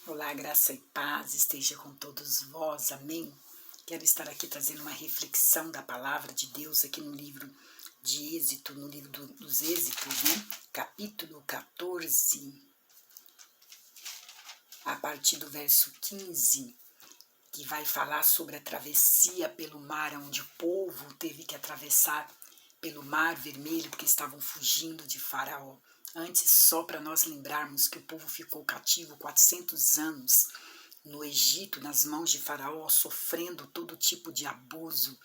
Olá, graça e paz esteja com todos vós, amém? Quero estar aqui trazendo uma reflexão da palavra de Deus aqui no livro de Êxito, no livro dos Êxitos, né? Capítulo 14, a partir do verso 15, que vai falar sobre a travessia pelo mar, onde o povo teve que atravessar pelo mar vermelho, porque estavam fugindo de Faraó. Antes, só para nós lembrarmos que o povo ficou cativo 400 anos no Egito, nas mãos de Faraó, sofrendo todo tipo de abuso.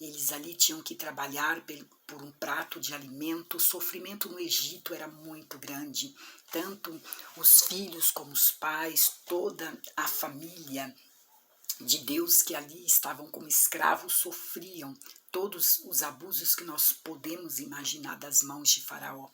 Eles ali tinham que trabalhar por um prato de alimento. O sofrimento no Egito era muito grande, tanto os filhos como os pais, toda a família de Deus que ali estavam como escravos sofriam todos os abusos que nós podemos imaginar das mãos de Faraó.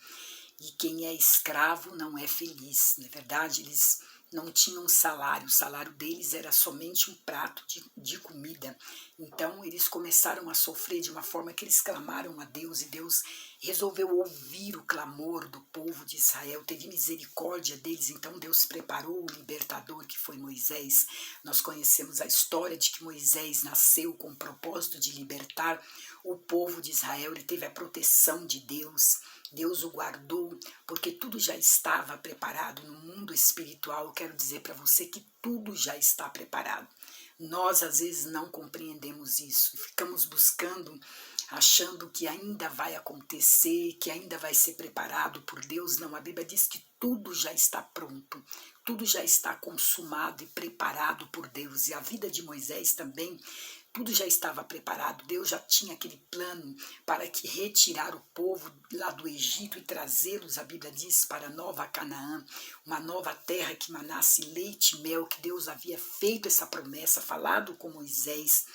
E quem é escravo não é feliz, na verdade eles não tinham salário, o salário deles era somente um prato de comida. Então eles começaram a sofrer de uma forma que eles clamaram a Deus, e Deus resolveu ouvir o clamor do povo de Israel, teve misericórdia deles. Então Deus preparou o libertador, que foi Moisés. Nós conhecemos a história de que Moisés nasceu com o propósito de libertar o povo de Israel. Ele teve a proteção de Deus, Deus o guardou, porque tudo já estava preparado no mundo espiritual. Eu quero dizer para você que tudo já está preparado. Nós às vezes não compreendemos isso, ficamos buscando, achando que ainda vai acontecer, que ainda vai ser preparado por Deus. Não, a Bíblia diz que tudo já está pronto, tudo já está consumado e preparado por Deus. E a vida de Moisés também, tudo já estava preparado. Deus já tinha aquele plano para que retirar o povo lá do Egito e trazê-los, a Bíblia diz, para a Nova Canaã, uma nova terra que manasse leite e mel, que Deus havia feito essa promessa, falado com Moisés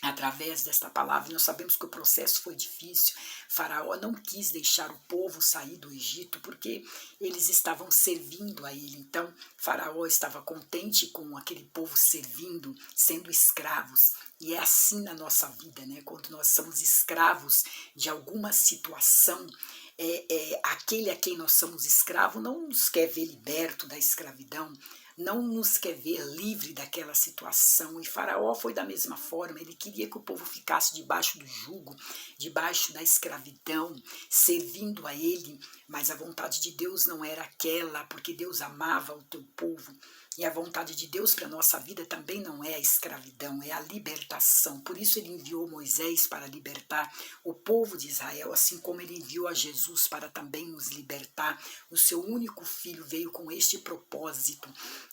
através desta palavra. Nós sabemos que o processo foi difícil. Faraó não quis deixar o povo sair do Egito porque eles estavam servindo a ele. Então Faraó estava contente com aquele povo servindo, sendo escravos. E é assim na nossa vida, né? Quando nós somos escravos de alguma situação, aquele a quem nós somos escravos não nos quer ver liberto da escravidão, não nos quer ver livre daquela situação. E Faraó foi da mesma forma. Ele queria que o povo ficasse debaixo do jugo, debaixo da escravidão, servindo a ele, mas a vontade de Deus não era aquela, porque Deus amava o teu povo. E a vontade de Deus para a nossa vida também não é a escravidão, é a libertação. Por isso ele enviou Moisés para libertar o povo de Israel, assim como ele enviou a Jesus para também nos libertar. O seu único filho veio com este propósito.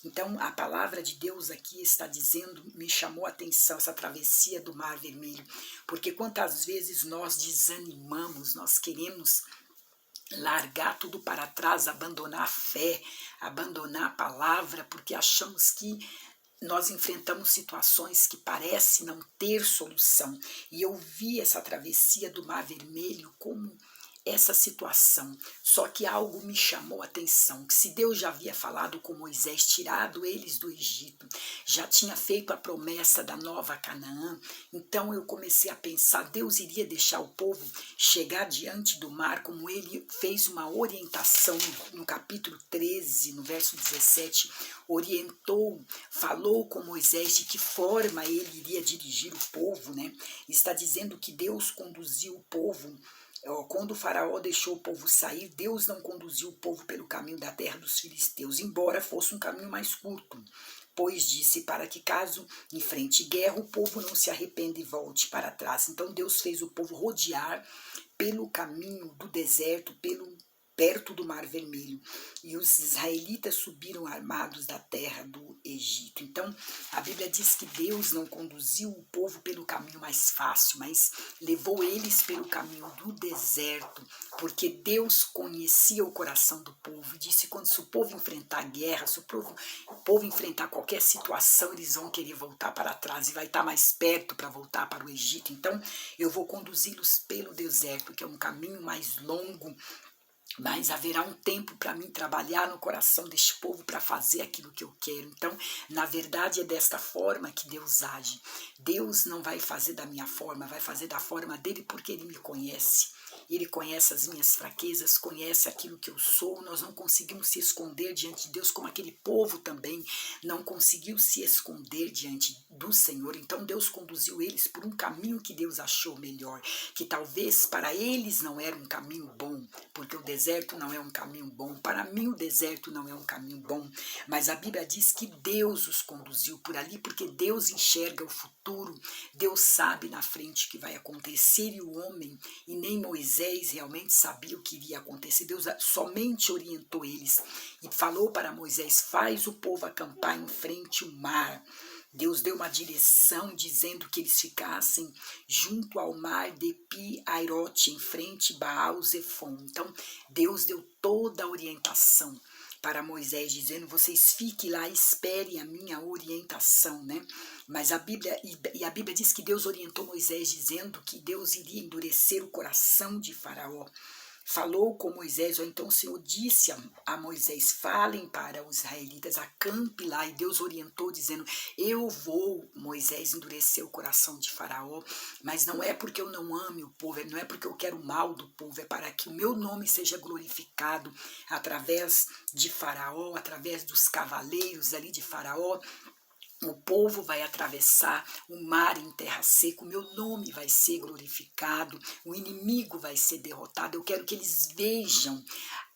Então a palavra de Deus aqui está dizendo, me chamou a atenção essa travessia do Mar Vermelho, porque quantas vezes nós desanimamos, nós queremos largar tudo para trás, abandonar a fé, abandonar a palavra, porque achamos que nós enfrentamos situações que parecem não ter solução. E eu vi essa travessia do Mar Vermelho como essa situação, só que algo me chamou a atenção, que se Deus já havia falado com Moisés, tirado eles do Egito, já tinha feito a promessa da Nova Canaã, então eu comecei a pensar, Deus iria deixar o povo chegar diante do mar, como ele fez uma orientação no capítulo 13, no verso 17, orientou, falou com Moisés de que forma ele iria dirigir o povo, né? Está dizendo que Deus conduziu o povo. Quando o faraó deixou o povo sair, Deus não conduziu o povo pelo caminho da terra dos filisteus, embora fosse um caminho mais curto, pois disse para que caso enfrente guerra, o povo não se arrependa e volte para trás. Então Deus fez o povo rodear pelo caminho do deserto, perto do Mar Vermelho, e os israelitas subiram armados da terra do Egito. Então a Bíblia diz que Deus não conduziu o povo pelo caminho mais fácil, mas levou eles pelo caminho do deserto, porque Deus conhecia o coração do povo e disse, se o povo enfrentar guerra, se o povo enfrentar qualquer situação, eles vão querer voltar para trás e vai estar mais perto para voltar para o Egito. Então eu vou conduzi-los pelo deserto, que é um caminho mais longo, mas haverá um tempo para mim trabalhar no coração deste povo para fazer aquilo que eu quero. Então, na verdade, é desta forma que Deus age. Deus não vai fazer da minha forma, vai fazer da forma dele, porque ele me conhece. Ele conhece as minhas fraquezas, conhece aquilo que eu sou. Nós não conseguimos se esconder diante de Deus, como aquele povo também não conseguiu se esconder diante do Senhor. Então Deus conduziu eles por um caminho que Deus achou melhor, que talvez para eles não era um caminho bom, porque o deserto não é um caminho bom. Para mim o deserto não é um caminho bom, mas a Bíblia diz que Deus os conduziu por ali, porque Deus enxerga o futuro, Deus sabe na frente o que vai acontecer, e o homem, e nem Moisés realmente sabia o que iria acontecer. Deus somente orientou eles e falou para Moisés: faz o povo acampar em frente ao mar. Deus deu uma direção dizendo que eles ficassem junto ao mar de Pi-Airote, em frente a Baal-Zefon. Então Deus deu toda a orientação para Moisés, dizendo: vocês fiquem lá, esperem a minha orientação, né? Mas a Bíblia diz que Deus orientou Moisés, dizendo que Deus iria endurecer o coração de Faraó. Falou com Moisés, ou então o Senhor disse a Moisés: falem para os israelitas, acampe lá. E Deus orientou, dizendo: eu vou, Moisés, endurecer o coração de Faraó, mas não é porque eu não ame o povo, não é porque eu quero o mal do povo, é para que o meu nome seja glorificado através de Faraó, através dos cavaleiros ali de Faraó. O povo vai atravessar o mar em terra seca, o meu nome vai ser glorificado, o inimigo vai ser derrotado. Eu quero que eles vejam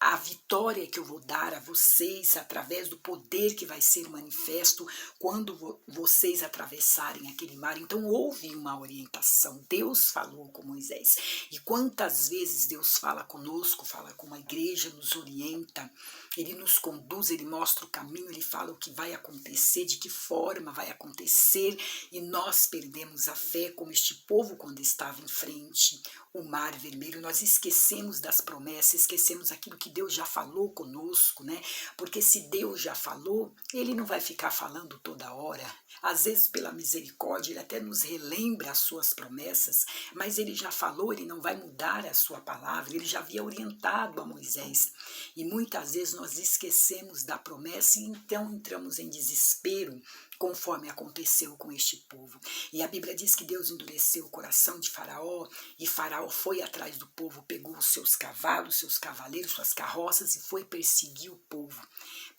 a vitória que eu vou dar a vocês através do poder que vai ser manifesto quando vocês atravessarem aquele mar. Então houve uma orientação, Deus falou com Moisés. E quantas vezes Deus fala conosco, fala com a igreja, nos orienta, Ele nos conduz, Ele mostra o caminho, Ele fala o que vai acontecer, de que forma vai acontecer, e nós perdemos a fé, como este povo quando estava em frente o mar vermelho. Nós esquecemos das promessas, esquecemos aquilo que Deus já falou conosco, né? Porque se Deus já falou, Ele não vai ficar falando toda hora. Às vezes, pela misericórdia, Ele até nos relembra as suas promessas, mas Ele já falou, Ele não vai mudar a sua palavra. Ele já havia orientado a Moisés, e muitas vezes nós esquecemos da promessa, e então entramos em desespero, conforme aconteceu com este povo. E a Bíblia diz que Deus endureceu o coração de Faraó, e Faraó foi atrás do povo, pegou os seus cavalos, seus cavaleiros, suas carroças, e foi perseguir o povo,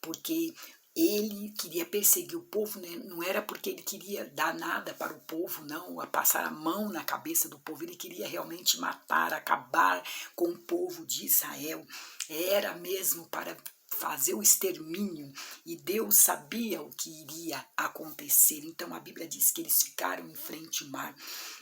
porque ele queria perseguir o povo, né? Não era porque ele queria dar nada para o povo, não, a passar a mão na cabeça do povo. Ele queria realmente matar, acabar com o povo de Israel. Era mesmo para fazer o extermínio, e Deus sabia o que iria acontecer. Então a Bíblia diz que eles ficaram em frente ao mar,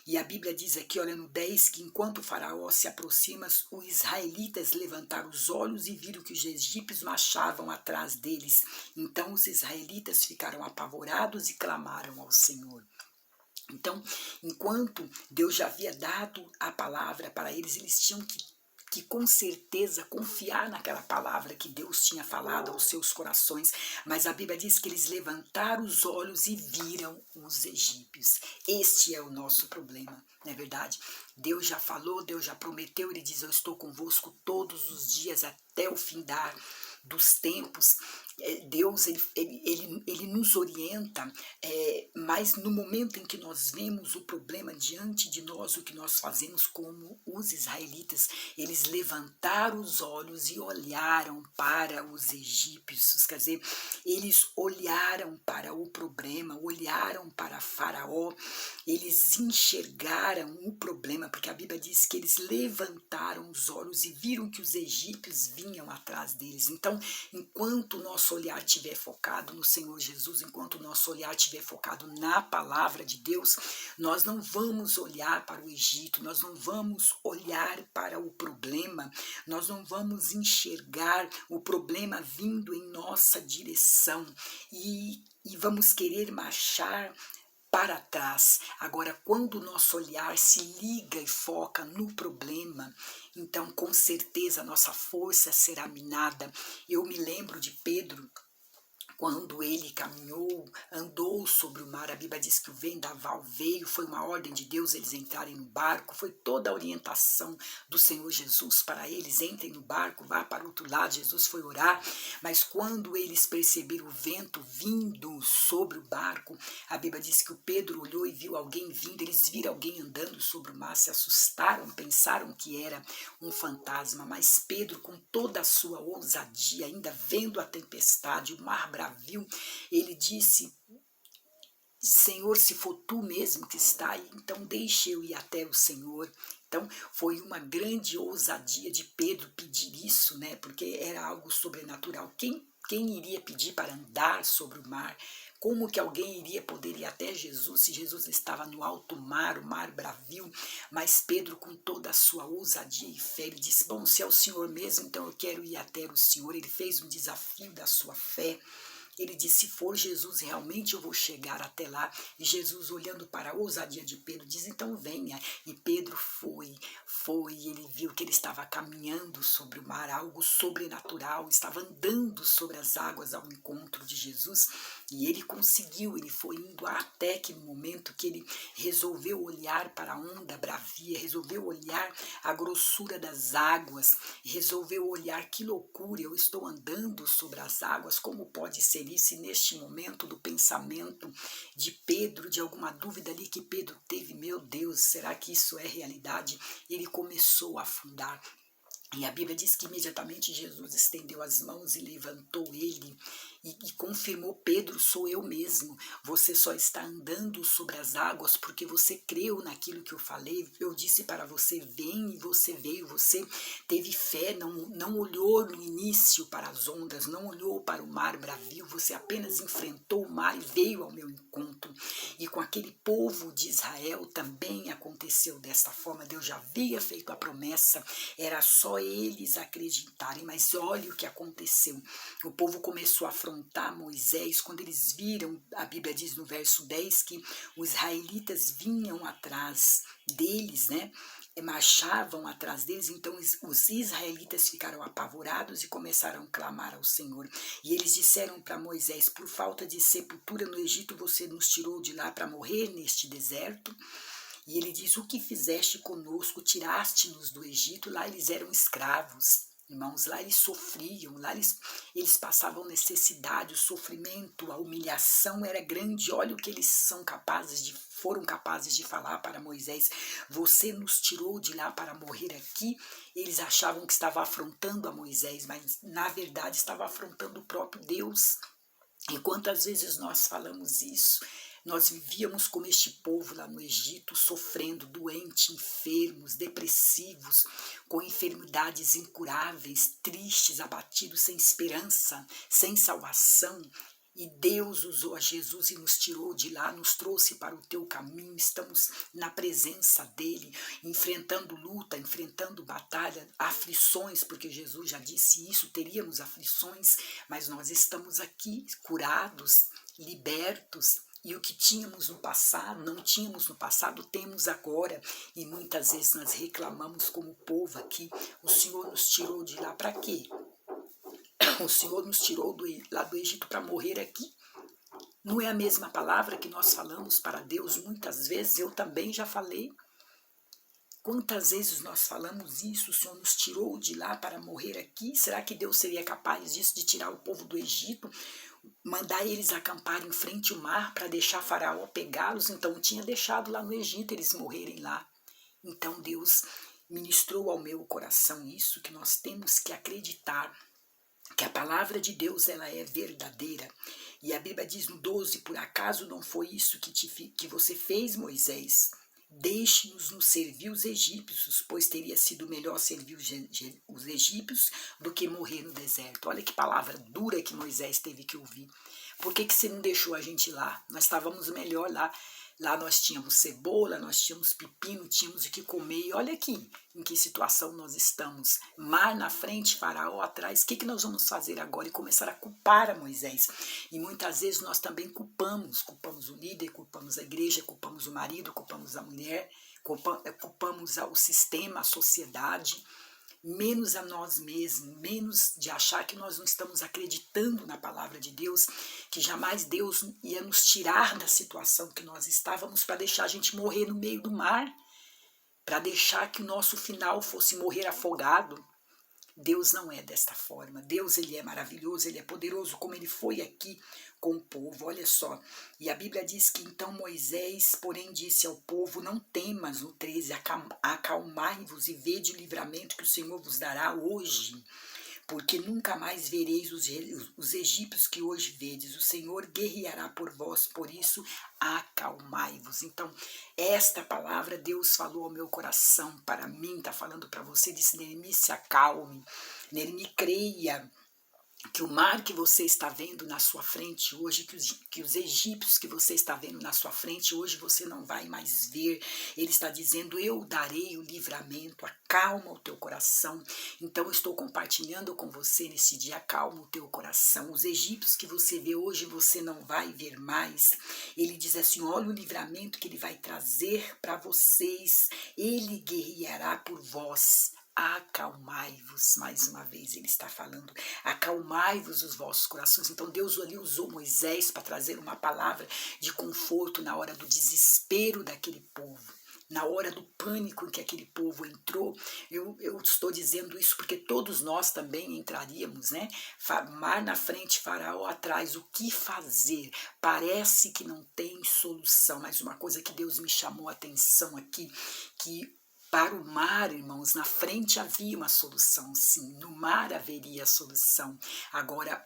e a Bíblia diz aqui, olha no 10, que enquanto o faraó se aproxima, os israelitas levantaram os olhos e viram que os egípcios marchavam atrás deles. Então os israelitas ficaram apavorados e clamaram ao Senhor. Então, enquanto Deus já havia dado a palavra para eles, eles tinham que com certeza confiar naquela palavra que Deus tinha falado aos seus corações. Mas a Bíblia diz que eles levantaram os olhos e viram os egípcios. Este é o nosso problema, não é verdade? Deus já falou, Deus já prometeu, Ele diz: eu estou convosco todos os dias até o findar dos tempos. Deus ele nos orienta, mas no momento em que nós vemos o problema diante de nós, o que nós fazemos, como os israelitas, eles levantaram os olhos e olharam para os egípcios, quer dizer, eles olharam para o problema, olharam para Faraó, eles enxergaram o problema, porque a Bíblia diz que eles levantaram os olhos e viram que os egípcios vinham atrás deles. Então, enquanto o nosso olhar estiver focado no Senhor Jesus, enquanto o nosso olhar estiver focado na palavra de Deus, nós não vamos olhar para o Egito, nós não vamos olhar para o problema, nós não vamos enxergar o problema vindo em nossa direção, e vamos querer marchar para trás. Agora, quando o nosso olhar se liga e foca no problema, então com certeza a nossa força será minada. Eu me lembro de Pedro, quando ele caminhou, andou sobre o mar, a Bíblia diz que o vendaval veio, foi uma ordem de Deus eles entrarem no barco, foi toda a orientação do Senhor Jesus para eles, entrem no barco, vá para o outro lado, Jesus foi orar, mas quando eles perceberam o vento vindo sobre o barco, a Bíblia diz que o Pedro olhou e viu alguém vindo, eles viram alguém andando sobre o mar, se assustaram, pensaram que era um fantasma, mas Pedro, com toda a sua ousadia, ainda vendo a tempestade, o mar bravio, ele disse: Senhor, se for tu mesmo que está aí, então deixe eu ir até o Senhor. Então foi uma grande ousadia de Pedro pedir isso, né? Porque era algo sobrenatural. Quem iria pedir para andar sobre o mar? Como que alguém iria poder ir até Jesus se Jesus estava no alto mar, o mar bravio? Mas Pedro, com toda a sua ousadia e fé, ele disse: bom, se é o Senhor mesmo, então eu quero ir até o Senhor. Ele fez um desafio da sua fé. Ele disse: se for Jesus, realmente eu vou chegar até lá. E Jesus, olhando para a ousadia de Pedro, diz: então venha. E Pedro foi, e ele viu que ele estava caminhando sobre o mar, algo sobrenatural, estava andando sobre as águas ao encontro de Jesus. E ele conseguiu, ele foi indo até que no momento que ele resolveu olhar para a onda bravia, resolveu olhar a grossura das águas, resolveu olhar: que loucura, eu estou andando sobre as águas, como pode ser isso? E neste momento do pensamento de Pedro, de alguma dúvida ali que Pedro teve: meu Deus, será que isso é realidade? Ele começou a afundar. E a Bíblia diz que imediatamente Jesus estendeu as mãos e levantou ele e confirmou: Pedro, sou eu mesmo. Você só está andando sobre as águas porque você creu naquilo que eu falei. Eu disse para você: vem, e você veio. Você teve fé, não olhou no início para as ondas, não olhou para o mar bravio. Você apenas enfrentou o mar e veio ao meu encontro. E com aquele povo de Israel também aconteceu desta forma. Deus já havia feito a promessa, era só eles acreditarem, mas olha o que aconteceu. O povo começou a afrontar Moisés quando eles viram, a Bíblia diz no verso 10 que os israelitas vinham atrás deles, né? Marchavam atrás deles. Então os israelitas ficaram apavorados e começaram a clamar ao Senhor. E eles disseram para Moisés: por falta de sepultura no Egito, você nos tirou de lá para morrer neste deserto? E ele diz: o que fizeste conosco? Tiraste-nos do Egito. Lá eles eram escravos, irmãos, lá eles sofriam, lá eles passavam necessidade, o sofrimento, a humilhação era grande. Olha o que eles foram capazes de falar para Moisés: você nos tirou de lá para morrer aqui. Eles achavam que estava afrontando a Moisés, mas na verdade estava afrontando o próprio Deus. E quantas vezes nós falamos isso? Nós vivíamos como este povo lá no Egito, sofrendo, doentes, enfermos, depressivos, com enfermidades incuráveis, tristes, abatidos, sem esperança, sem salvação. E Deus usou a Jesus e nos tirou de lá, nos trouxe para o teu caminho. Estamos na presença dele, enfrentando luta, enfrentando batalha, aflições, porque Jesus já disse isso: teríamos aflições, mas nós estamos aqui curados, libertos. E o que tínhamos no passado, não tínhamos no passado, temos agora. E muitas vezes nós reclamamos como povo aqui: o Senhor nos tirou de lá para quê? O Senhor nos tirou lá do Egito para morrer aqui? Não é a mesma palavra que nós falamos para Deus muitas vezes? Eu também já falei. Quantas vezes nós falamos isso? O Senhor nos tirou de lá para morrer aqui? Será que Deus seria capaz disso, de tirar o povo do Egito, mandar eles acampar em frente ao mar para deixar Faraó pegá-los? Então tinha deixado lá no Egito eles morrerem lá. Então Deus ministrou ao meu coração isso, que nós temos que acreditar que a palavra de Deus ela é verdadeira. E a Bíblia diz no 12: por acaso não foi isso que você fez, Moisés? Deixe-nos nos servir os egípcios, pois teria sido melhor servir os egípcios do que morrer no deserto. Olha que palavra dura que Moisés teve que ouvir. Por que você não deixou a gente lá? Nós estávamos melhor lá. Lá nós tínhamos cebola, nós tínhamos pepino, tínhamos o que comer. E olha aqui em que situação nós estamos. Mar na frente, Faraó atrás. O que nós vamos fazer agora? E começar a culpar a Moisés. E muitas vezes nós também culpamos o líder, culpamos a igreja, culpamos o marido, culpamos a mulher, culpamos o sistema, a sociedade. menos a nós mesmos, menos de achar que nós não estamos acreditando na palavra de Deus, que jamais Deus ia nos tirar da situação que nós estávamos para deixar a gente morrer no meio do mar, para deixar que o nosso final fosse morrer afogado. Deus não é desta forma. Deus, ele é maravilhoso, ele é poderoso, como ele foi aqui com o povo. Olha só, e a Bíblia diz que então Moisés, porém, disse ao povo: não temas, no 13, acalmai-vos e vede o livramento que o Senhor vos dará hoje, porque nunca mais vereis os egípcios que hoje vedes. O Senhor guerreará por vós, por isso acalmai-vos. Então, esta palavra Deus falou ao meu coração, para mim, está falando para você, disse: Neemi, se acalme, Neemi, creia que o mar que você está vendo na sua frente hoje, que os egípcios que você está vendo na sua frente hoje, você não vai mais ver. Ele está dizendo: eu darei o livramento, acalma o teu coração. Então eu estou compartilhando com você nesse dia: acalma o teu coração. Os egípcios que você vê hoje, você não vai ver mais. Ele diz assim: olha o livramento que ele vai trazer para vocês. Ele guerreará por vós. Acalmai-vos, mais uma vez ele está falando, acalmai-vos os vossos corações. Então Deus ali usou Moisés para trazer uma palavra de conforto na hora do desespero daquele povo, na hora do pânico em que aquele povo entrou. Eu estou dizendo isso porque todos nós também entraríamos, né? Mar na frente, Faraó atrás, o que fazer? Parece que não tem solução, mas uma coisa que Deus me chamou a atenção aqui, que para o mar, irmãos, na frente havia uma solução, sim, no mar haveria solução. Agora,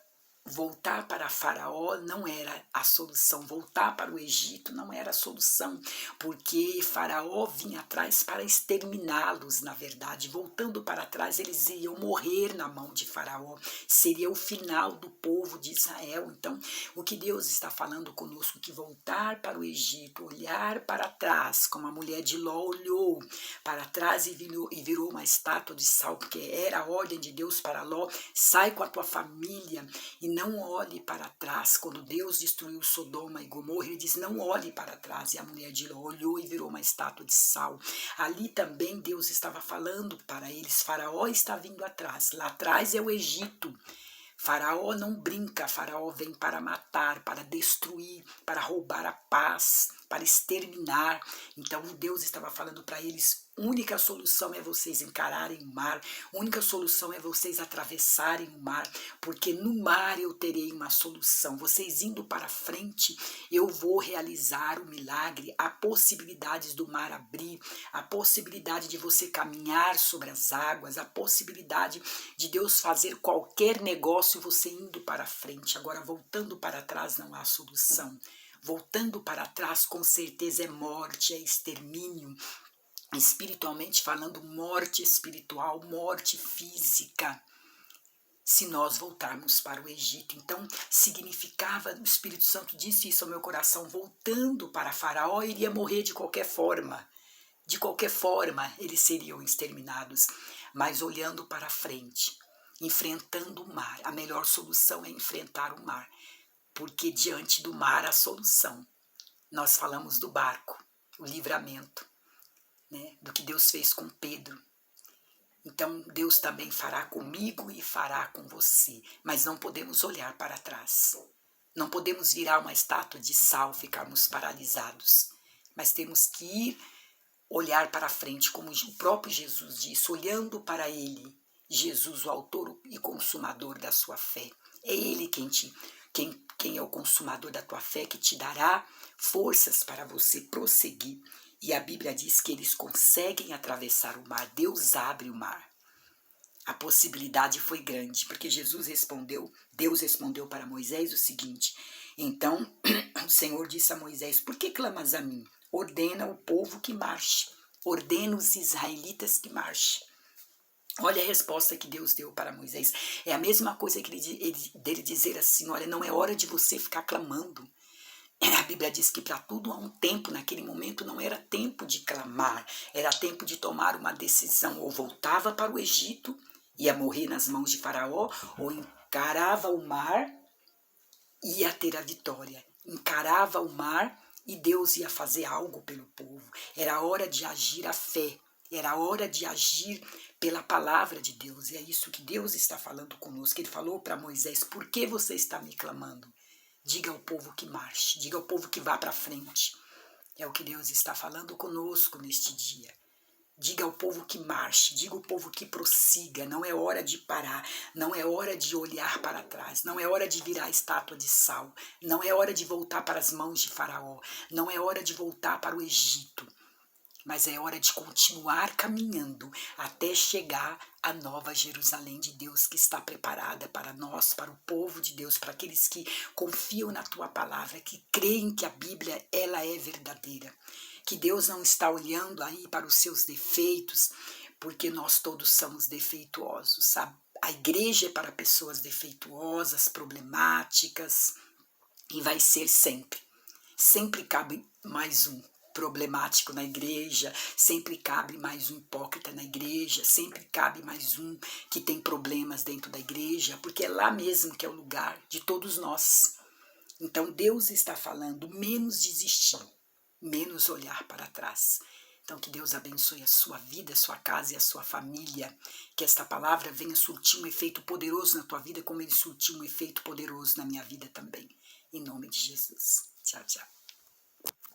voltar para Faraó não era a solução, voltar para o Egito não era a solução, porque Faraó vinha atrás para exterminá-los, na verdade. Voltando para trás, eles iam morrer na mão de Faraó, seria o final do povo de Israel. Então, o que Deus está falando conosco, que voltar para o Egito, olhar para trás, como a mulher de Ló olhou para trás e virou uma estátua de sal, porque era a ordem de Deus para Ló: sai com a tua família e não olhe para trás. Quando Deus destruiu Sodoma e Gomorra, ele diz: não olhe para trás. E a mulher de Ló olhou e virou uma estátua de sal. Ali também Deus estava falando para eles: Faraó está vindo atrás. Lá atrás é o Egito. Faraó não brinca, Faraó vem para matar, para destruir, para roubar a paz, para exterminar. Então Deus estava falando para eles: única solução é vocês encararem o mar, única solução é vocês atravessarem o mar, porque no mar eu terei uma solução. Vocês indo para frente, eu vou realizar o milagre. Há possibilidades do mar abrir, a possibilidade de você caminhar sobre as águas, a possibilidade de Deus fazer qualquer negócio você indo para frente. Agora, voltando para trás, não há solução. Voltando para trás, com certeza é morte, é extermínio. Espiritualmente falando, morte espiritual, morte física, se nós voltarmos para o Egito. Então, significava, o Espírito Santo disse isso ao meu coração: voltando para Faraó, iria morrer de qualquer forma. De qualquer forma, eles seriam exterminados. Mas olhando para frente, enfrentando o mar, a melhor solução é enfrentar o mar, porque diante do mar há solução. Nós falamos do barco, o livramento, né, do que Deus fez com Pedro. Então Deus também fará comigo e fará com você, mas não podemos olhar para trás. Não podemos virar uma estátua de sal, ficarmos paralisados, mas temos que ir olhar para frente, como o próprio Jesus disse, olhando para ele, Jesus, o autor e consumador da sua fé. É ele quem é o consumador da tua fé, que te dará forças para você prosseguir. E a Bíblia diz que eles conseguem atravessar o mar. Deus abre o mar. A possibilidade foi grande, porque Deus respondeu para Moisés o seguinte: então o Senhor disse a Moisés: por que clamas a mim? Ordena o povo que marche, ordena os israelitas que marchem. Olha a resposta que Deus deu para Moisés. É a mesma coisa que dele dizer assim: olha, não é hora de você ficar clamando. A Bíblia diz que para tudo há um tempo. Naquele momento não era tempo de clamar, era tempo de tomar uma decisão. Ou voltava para o Egito, ia morrer nas mãos de Faraó, ou encarava o mar, ia ter a vitória. Encarava o mar e Deus ia fazer algo pelo povo. Era hora de agir a fé. Era hora de agir pela palavra de Deus. E é isso que Deus está falando conosco. Ele falou para Moisés: por que você está me clamando? Diga ao povo que marche, diga ao povo que vá para frente. É o que Deus está falando conosco neste dia. Diga ao povo que marche, diga ao povo que prossiga. Não é hora de parar, não é hora de olhar para trás, não é hora de virar estátua de sal, não é hora de voltar para as mãos de Faraó, não é hora de voltar para o Egito, mas é hora de continuar caminhando até chegar à nova Jerusalém de Deus, que está preparada para nós, para o povo de Deus, para aqueles que confiam na tua palavra, que creem que a Bíblia ela é verdadeira, que Deus não está olhando aí para os seus defeitos, porque nós todos somos defeituosos, sabe? A igreja é para pessoas defeituosas, problemáticas, e vai ser sempre. Sempre cabe mais um problemático na igreja, sempre cabe mais um hipócrita na igreja, sempre cabe mais um que tem problemas dentro da igreja, porque é lá mesmo que é o lugar de todos nós. Então Deus está falando menos desistir, menos olhar para trás. Então que Deus abençoe a sua vida, a sua casa e a sua família, que esta palavra venha surtir um efeito poderoso na tua vida, como ele surtiu um efeito poderoso na minha vida também. Em nome de Jesus. Tchau, tchau.